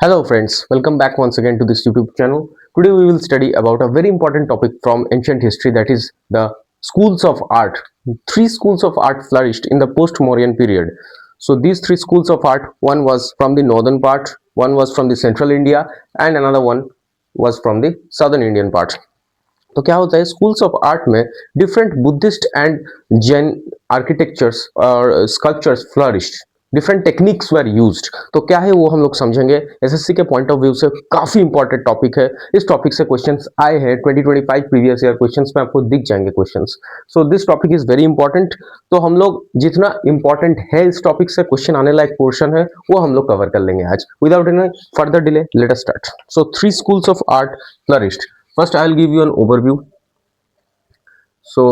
Hello friends, welcome back once again to this YouTube channel. Today we will study about a very important topic from ancient history, that is the schools of art. Three schools of art flourished in the post-Mauryan period. So these three schools of art, one was from the northern part, one was from the central India and another one was from the southern Indian part. तो क्या होता है schools of art में different Buddhist and Jain architectures और sculptures flourished, different techniques were used. तो क्या है वो हम लोग समझेंगे। एसएससी के पॉइंट ऑफ व्यू से काफी इंपॉर्टेंट टॉपिक है। इस टॉपिक से क्वेश्चंस आए हैं 2025 प्रीवियस ईयर क्वेश्चंस में, आपको दिख जाएंगे questions. So this topic is very important. तो हम लोग जितना इंपॉर्टेंट है इस टॉपिक से क्वेश्चन आने लायक पोर्शन है वो हम लोग कवर कर लेंगे आज without any further delay. Late us start. So three schools of art flourished. First, I'll give you an overview. So,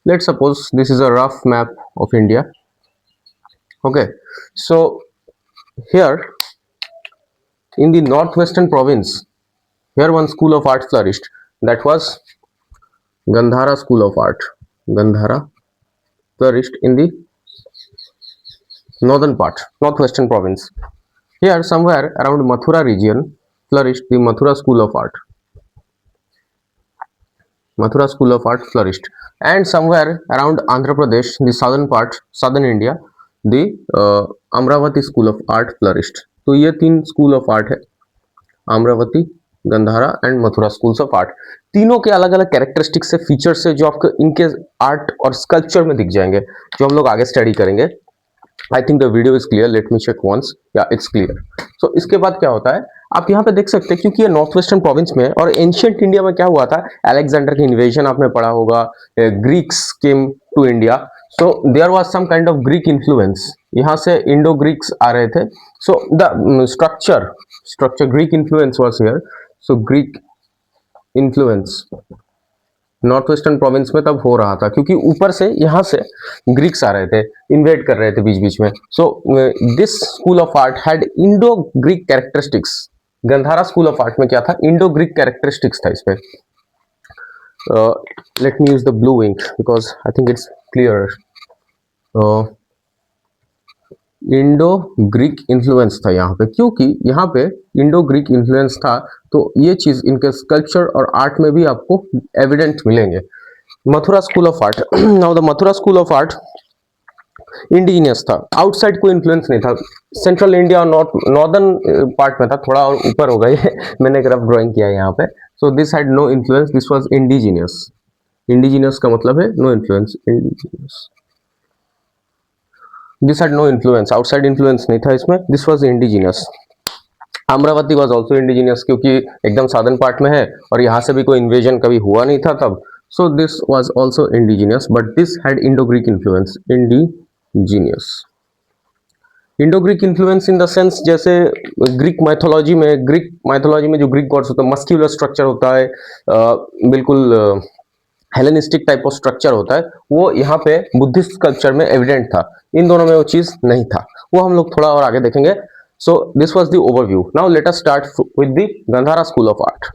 let's suppose this is a rough map of India. Okay, so here in the northwestern province, here one school of art flourished. That was Gandhara School of Art. Gandhara flourished in the northern part, northwestern province. Here, somewhere around Mathura region, flourished the Mathura School of Art. Mathura School of Art flourished, and somewhere around Andhra Pradesh, the southern part, southern India, the Amravati School of Art flourished. तो ये तीन school of art है, Amravati, Gandhara and Mathura schools of art. तीनों के अलग अलग characteristics से, features से जो आपको इनके आर्ट और स्कल्पचर में दिख जाएंगे, जो हम लोग आगे स्टडी करेंगे। I think the video is clear, let me check once, yeah it's clear. So इसके बाद क्या होता है, आप यहाँ पे देख सकते हैं, क्योंकि ये नॉर्थ वेस्टर्न प्रोविंस में, और एंशियंट इंडिया में क्या हुआ था, अलेक्जेंडर की इन्वेजन आपने पढ़ा होगा, Greeks came to India, so there was some kind of Greek influence, यहाँ से इंडो ग्रीक्स आ रहे थे। So the structure Greek influence was here. So Greek influence north western province में तब हो रहा था, क्योंकि ऊपर से यहाँ से ग्रीक्स आ रहे थे, इन्वेड कर रहे थे बीच बीच में। So this school of art had Indo Greek characteristics. Gandhara school of art में क्या था, इंडो ग्रीक कैरेक्टरिस्टिक्स था इसमें। Let me use the blue ink because I think it's clear. Indo Greek influence था यहाँ पे, क्योंकि यहाँ पे इंडो ग्रीक इन्फ्लुएंस था, तो ये चीज इनके स्कल्पचर और आर्ट में भी आपको एविडेंट मिलेंगे। Mathura school of art, now the Mathura school of art indigenous था, आउटसाइड कोई इन्फ्लुएंस नहीं था। सेंट्रल इंडिया और नॉर्दर्न पार्ट में था, थोड़ा और ऊपर हो गई है मैंने एक रफ ड्राइंग किया है यहाँ पे। So this had no influence, this was indigenous. Indigenous का मतलब है no influence, indigenous. This had no influence, outside influence नहीं था इसमें, this was indigenous. Amaravati was also indigenous, क्योंकि एकदम साधन पार्ट में है और यहाँ से भी कोई इन्वेजन कभी हुआ नहीं था तब। सो this was also indigenous, but this had Indo Greek influence, indigenous. Indo Greek influence in the sense, जैसे ग्रीक माइथोलॉजी में जो ग्रीक गॉड्स होता है, मस्क्यूलर स्ट्रक्चर होता है, बिल्कुल हेलेनिस्टिक टाइप ऑफ स्ट्रक्चर होता है, वो यहाँ पे बुद्धिस्ट कल्चर में एविडेंट था। इन दोनों में वो चीज नहीं था, वो हम लोग थोड़ा और आगे देखेंगे। So this was the overview. Now let us start with the Gandhara school of art.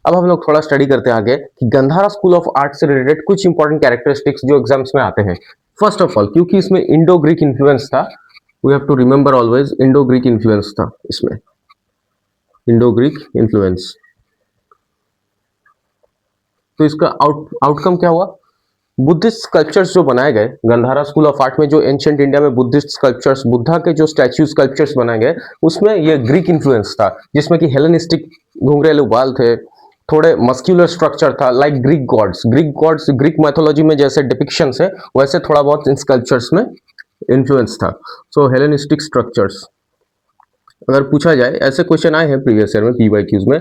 अब हम लोग थोड़ा स्टडी करते हैं आगे कि गंधारा स्कूल ऑफ आर्ट से रिलेटेड कुछ इंपॉर्टेंट कैरेक्टरिस्टिक्स जो एग्जाम्स में आते हैं। फर्स्ट ऑफ ऑल, क्योंकि इसमें इंडो ग्रीक इन्फ्लुएंस था, we have to remember always Indo Greek influence था इसमें, इंडो ग्रीक इन्फ्लुएंस। तो इसका आउटकम क्या हुआ, बुद्धिस्ट स्कल्पचर्स जो बनाए गए गंधारा स्कूल ऑफ आर्ट में, जो एंशिएंट इंडिया में बुद्धिस्ट स्कल्पचर्स, बुद्धा के जो स्टैच्यू स्कल्पचर्स बनाए गए, उसमें ये ग्रीक इन्फ्लुएंस था, जिसमें कि हेलेनिस्टिक घुंघरेलू बाल थे, थोड़े मस्क्यूलर स्ट्रक्चर था, like Greek gods Greek mythology में जैसे डिपिक्शंस है, वैसे थोड़ा बहुत इन स्कल्पचर्स में इन्फ्लुएंस था। सो हेलेनिस्टिक स्ट्रक्चर्स, अगर पूछा जाए, ऐसे क्वेश्चन आए हैं प्रीवियस ईयर में पीवाईक्यूज में,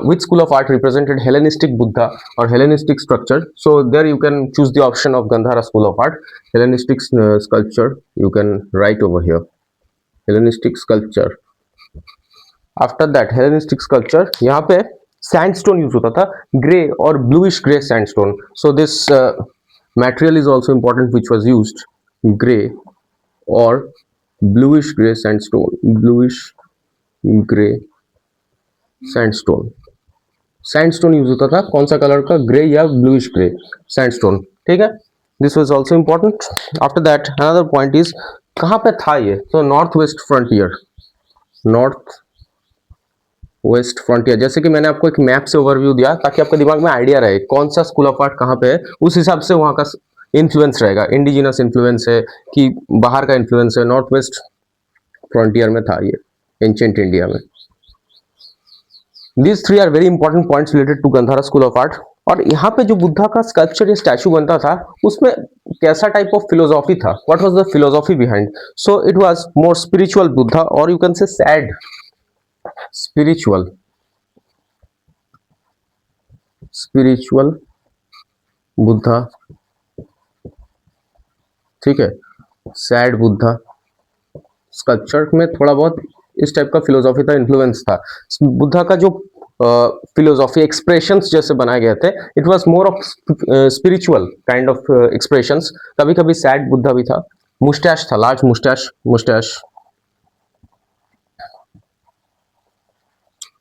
which school of art represented Hellenistic Buddha और Hellenistic structure. So there you can choose the option of Gandhara school of art, Hellenistic sculpture, you can write over here Hellenistic sculpture. After that Hellenistic sculpture, यहाँ पे sandstone use होता था, grey और bluish grey sandstone. So this material is also important which was used, grey और bluish grey sandstone, bluish grey sandstone use होता था, कौन सा कलर का, ग्रे या ब्लूइश ग्रे सैंडस्टोन, ठीक है। This was also important. After that another point is कहाँ पे था ये? तो north west frontier, north west frontier. जैसे कि मैंने आपको एक मैप से ओवरव्यू दिया ताकि आपके दिमाग में आइडिया रहे कौन सा स्कूल ऑफ आर्ट कहाँ पे है, उस हिसाब से वहाँ का इन्फ्लुएंस रहेगा, इंडिजिनस इन्फ्लुएंस है कि बाहर का इन्फ्लुएंस है। नॉर्थ वेस्ट फ्रंटियर में था ये, एंशिएंट इंडिया में। These three are very important points related to Gandhara school of art. और यहाँ पे जो बुद्धा का स्कल्पचर या स्टैचू बनता था उसमें कैसा टाइप ऑफ फिलोसॉफी था, what was the philosophy behind? So it was more spiritual Buddha, और you can say sad spiritual, spiritual Buddha, ठीक है, सैड बुद्धा। स्कल्पचर में थोड़ा बहुत इस टाइप का फिलोसॉफी था, इन्फ्लुएंस था। बुद्धा का जो फिलोसॉफी एक्सप्रेशंस जैसे बनाए गए थे, it was more of spiritual kind of expressions. कभी कभी सैड बुद्धा भी था। मुस्टैश था, लार्ज मुस्टैश, मुस्टैश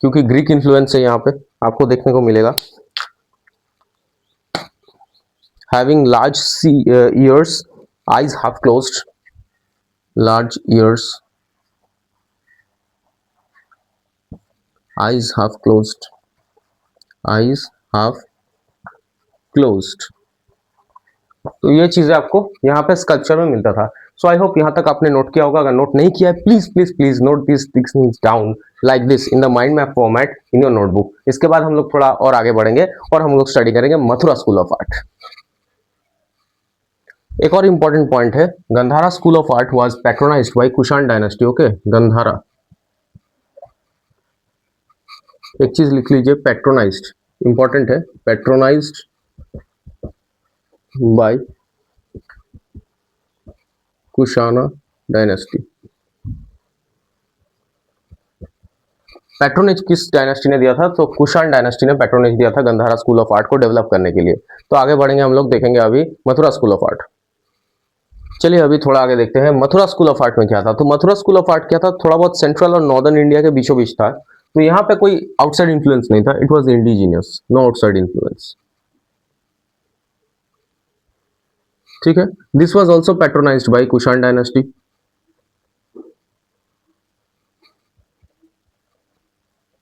क्योंकि ग्रीक इन्फ्लुएंस है यहाँ पे आपको देखने को मिलेगा। Having large ears, eyes half closed, large ears, eyes half closed, eyes half closed। तो ये चीजें आपको यहाँ पे स्कल्पचर में मिलता था। सो आई होप यहाँ तक आपने नोट किया होगा। अगर नोट नहीं किया है, please please please note this things down like this in the mind map format in your notebook. इसके बाद हम लोग थोड़ा और आगे बढ़ेंगे और हम लोग स्टडी करेंगे मथुरा स्कूल ऑफ आर्ट। एक और इंपॉर्टेंट पॉइंट है, Gandhara school of art was patronised by Kushan dynasty. Okay, Gandhara, एक चीज लिख लीजिए, पैट्रोनाइज्ड, इंपॉर्टेंट है, patronised by Kushana dynasty. Patronage किस डायनेस्टी ने दिया था? तो कुषाण डायनेस्टी ने पैट्रोनेज दिया था गंधारा स्कूल ऑफ आर्ट को डेवलप करने के लिए। तो आगे बढ़ेंगे हम लोग, देखेंगे अभी मथुरा स्कूल ऑफ आर्ट। चलिए अभी थोड़ा आगे देखते हैं मथुरा स्कूल ऑफ आर्ट में क्या था। तो मथुरा स्कूल ऑफ आर्ट क्या था? थोड़ा बहुत सेंट्रल और नॉर्दर्न इंडिया के बीचों बीच था। तो यहाँ पे कोई आउटसाइड इन्फ्लुएंस नहीं था, it was indigenous, no outside influence, ठीक है। This was also patronised by Kushan dynasty.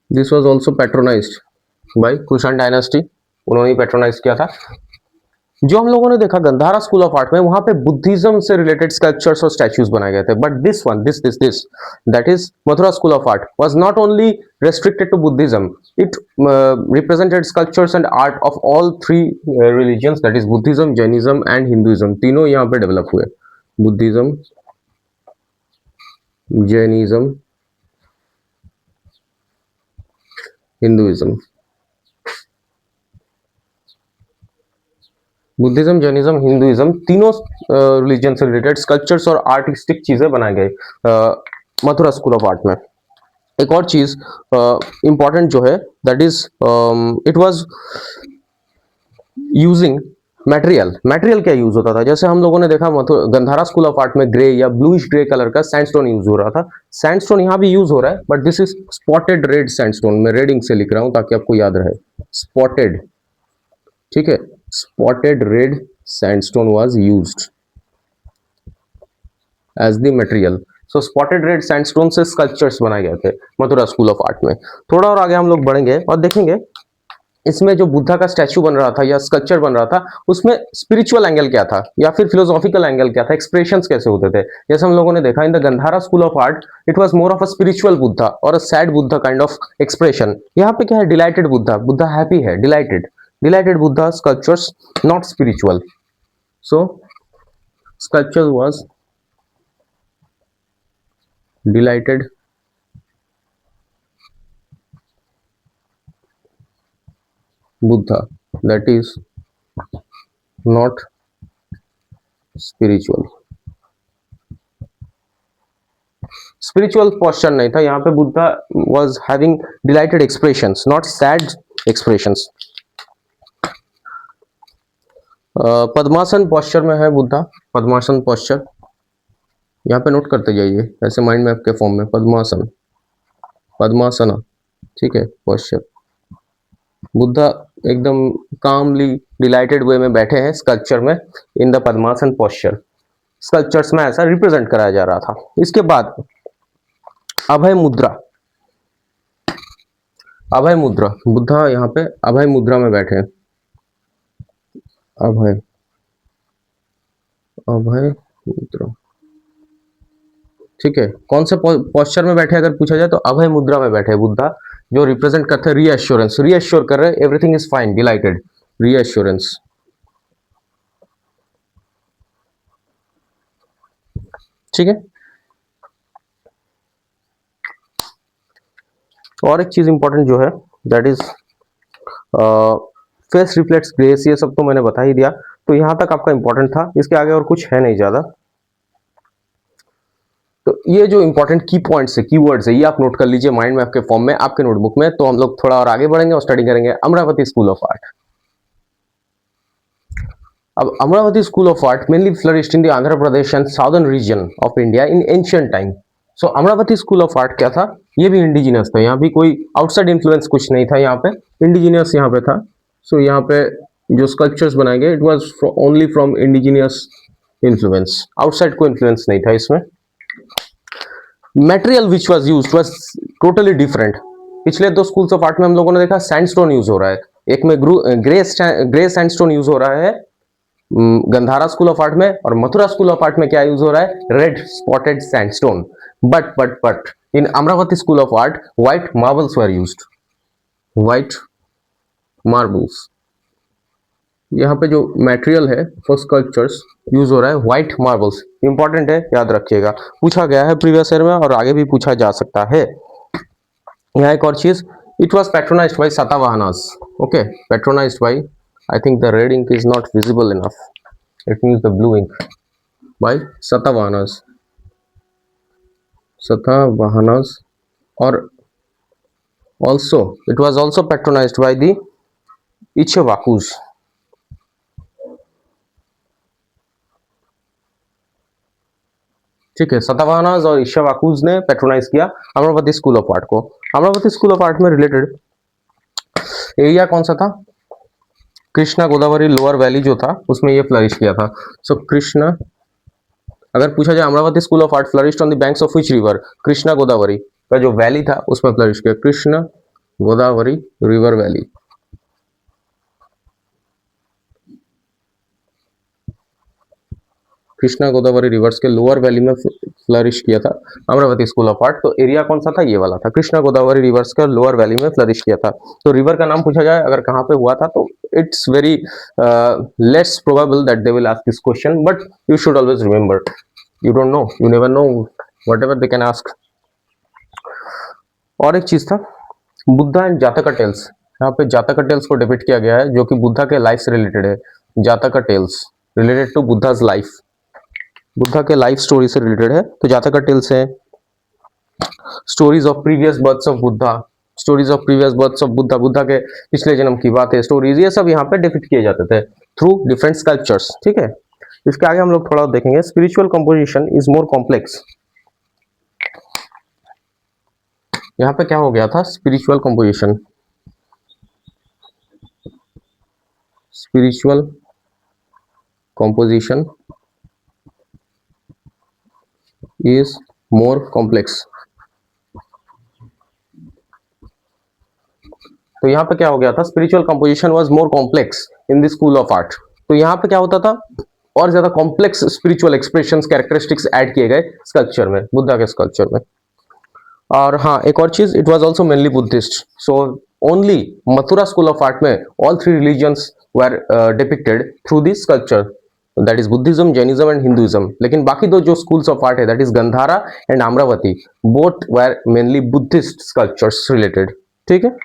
This was also patronised by Kushan dynasty, उन्होंने पैट्रोनाइज किया था। जो हम लोगों ने देखा गंधारा स्कूल ऑफ आर्ट में, वहां पे बुद्धिज्म से रिलेटेड स्कल्पचर्स और स्टैच्यूज बनाए गए थे। But this one, this that is Mathura school of art was not only restricted to Buddhism. It represented sculptures and art of all three religions, that is Buddhism, Jainism and Hinduism. तीनों यहाँ पे develop हुए, Buddhism, Jainism, Hinduism. Buddhism, Jainism, Hinduism, तीनों religion से related sculptures और artistic चीजें बनाए गए मथुरा स्कूल ऑफ आर्ट में। एक और चीज इंपॉर्टेंट जो है, that is it was using material क्या यूज होता था? जैसे हम लोगों ने देखा गंधारा स्कूल ऑफ आर्ट में ग्रे या ब्लूइश ग्रे कलर का सैंडस्टोन यूज हो रहा था। सैंडस्टोन यहाँ भी यूज हो रहा है, but this is spotted red sandstone. मैं रेडिंग से लिख रहा हूं ताकि आपको याद रहे, स्पॉटेड, ठीक है, spotted red sandstone was used as the material. So spotted red sandstone से sculptures बनाए गए थे मथुरा स्कूल ऑफ आर्ट में। थोड़ा और आगे हम लोग बढ़ेंगे और देखेंगे इसमें जो बुद्धा का स्टैचू बन रहा था या स्कल्पचर बन रहा था, उसमें स्पिरिचुअल एंगल क्या था या फिर फिलोसॉफिकल एंगल क्या था, एक्सप्रेशंस कैसे होते थे। जैसे हम लोगों ने देखा in the Gandhara school of art, it was more of a spiritual Buddha और a sad Buddha kind of expression. यहाँ पे क्या है? डिलाइटेड बुद्धा, बुद्धा हैप्पी है, delighted Buddha sculptures, not spiritual. So sculpture was delighted Buddha, that is not spiritual. Spiritual posture नहीं था यहाँ पे। Buddha was having delighted expressions, not sad expressions. Padmasana posture में है बुद्धा, पद्मासन पोस्चर यहाँ पे नोट करते जाइए ऐसे माइंड मैप के फॉर्म में, पद्मासन, पद्मासना, ठीक है, पोस्चर। बुद्धा एकदम कामली डिलाइटेड वे में बैठे हैं स्कल्पचर में in the padmasana posture. Sculptures में ऐसा रिप्रेजेंट कराया जा रहा था। इसके बाद अभय मुद्रा, अभय मुद्रा, बुद्धा यहाँ पे अभय मुद्रा में बैठे हैं, अभय अभय मुद्रा, ठीक है। कौन से पोस्चर में बैठे अगर पूछा जाए तो अभय मुद्रा में बैठे बुद्धा, जो रिप्रेजेंट करते हैं रीएश्योरेंस, रीएश्योर कर रहे हैं everything is fine, dilated, reassurance, ठीक है। और एक चीज इंपॉर्टेंट जो है that is face reflects grace, ये सब तो मैंने बता ही दिया, तो यहां तक आपका इंपॉर्टेंट था, इसके आगे और कुछ है नहीं ज्यादा। तो ये जो इंपॉर्टेंट की पॉइंट्स है, कीवर्ड्स है, ये आप नोट कर लीजिए माइंड मैप के फॉर्म में आपके नोटबुक में। तो हम लोग थोड़ा और आगे बढ़ेंगे और स्टडी करेंगे अमरावती स्कूल ऑफ आर्ट। अब Amaravati school of art mainly flourished in the Andhra Pradesh and southern region of India in ancient time. So Amaravati school of art क्या था, ये भी इंडिजिनियस था, यहाँ भी कोई आउटसाइड इन्फ्लुएंस कुछ नहीं था, यहाँ पे इंडिजिनियस यहाँ पे था। सो यहाँ पे जो स्कल्पचर्स बनाए गए it was only from indigenous influence, outside को इन्फ्लुएंस नहीं था इसमें। Material which was used was totally different. पिछले दो स्कूल्स ऑफ आर्ट में हम लोगों ने देखा सैंडस्टोन यूज हो रहा है, एक में ग्रे सैंडस्टोन यूज हो रहा है गंधारा स्कूल ऑफ आर्ट में, और मथुरा स्कूल ऑफ आर्ट में क्या यूज हो रहा है, red spotted sandstone. But in Amravati school of art white marbles were used, white marbles. यहाँ पे जो मटेरियल है फॉर स्कल्पचर्स यूज हो रहा है व्हाइट मार्बल्स, इंपॉर्टेंट है, याद रखिएगा, पूछा गया है प्रीवियस ईयर में और आगे भी पूछा जा सकता है। यहाँ एक और चीज, it was patronised by Satavahanas, okay, patronised by, I think the red ink is not visible enough, it means the blue ink, by Satavahanas, Satavahanas, और also it was also patronized by the Ichwakus, ठीक है। सतवाहनास और इक्ष्वाकुस ने पैट्रोनाइज किया Amravati school of art को। Amravati school of art में related area कौन सा था, कृष्णा गोदावरी लोअर वैली जो था उसमें ये फ्लरिश किया था। सो कृष्णा, अगर पूछा जाए Amravati school of art flourished on the banks of which river, Krishna Godavari का जो वैली था उसमें फ्लरिश किया, Krishna Godavari river valley, Krishna Godavari reverse के लोअर वैली में फ्लरिश किया था अमरावती स्कूल ऑफ आर्ट। तो एरिया कौन सा था, ये वाला था, कृष्णा गोदावरी रिवर्स का लोअर वैली में फ्लरिश किया था। तो रिवर का नाम पूछा जाए अगर कहाँ पे हुआ था, तो it's very less probable that they will ask this question, but you should always remember, you don't know, you never know, whatever they can ask. और एक चीज था बुद्धा एंड जातका टेल्स, यहाँ पे जातका टेल्स को डिपिक्ट किया गया है जो कि बुद्धा के लाइफ से रिलेटेड है। Jataka tales related to Buddha's life, Buddha के लाइफ स्टोरी से रिलेटेड है। तो जातका टेल्स है stories of previous births of Buddha, stories of previous births of Buddha, Buddha के पिछले जन्म की बातें, स्टोरीज, ये सब यहाँ पे डिपिक्ट किए जाते थे थ्रू डिफरेंट स्कल्पचर्स, ठीक है। इसके आगे हम लोग थोड़ा देखेंगे spiritual composition is more complex. यहाँ पे क्या हो गया था, spiritual composition, spiritual composition is more complex। तो यहाँ पे क्या हो गया था, spiritual composition was more complex in the school of art. तो यहाँ पे क्या होता था, और ज्यादा complex spiritual expressions characteristics add किए गए स्कल्पचर में, बुद्धा के स्कल्पचर में। और हाँ एक और चीज, it was also mainly Buddhist. So only Mathura school of art में all three religions were depicted through this sculpture, that is Buddhism, Jainism and Hinduism. लेकिन बाकी दो जो स्कूल्स ऑफ आर्ट है that is Gandhara and Amaravati, both were mainly Buddhist sculptures related, ठीक है।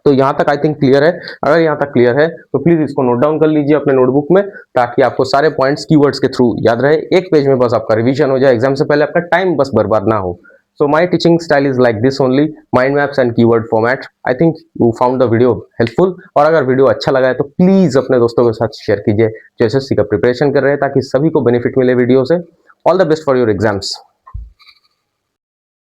तो यहाँ तक आई थिंक क्लियर है। अगर यहाँ तक क्लियर है तो प्लीज इसको नोट डाउन कर लीजिए अपने नोटबुक में, ताकि आपको सारे पॉइंट्स कीवर्ड्स के थ्रू याद रहे, एक पेज में बस आपका रिवीजन हो जाए, एग्जाम से पहले आपका टाइम बस बर्बाद ना हो। So my teaching style is like this only, mind maps and keyword format. I think you found the video helpful, और अगर वीडियो अच्छा लगा है तो प्लीज अपने दोस्तों के साथ शेयर कीजिए जो एसएससी का प्रिपरेशन कर रहे हैं, ताकि सभी को बेनिफिट मिले वीडियो से। All the best for your exams.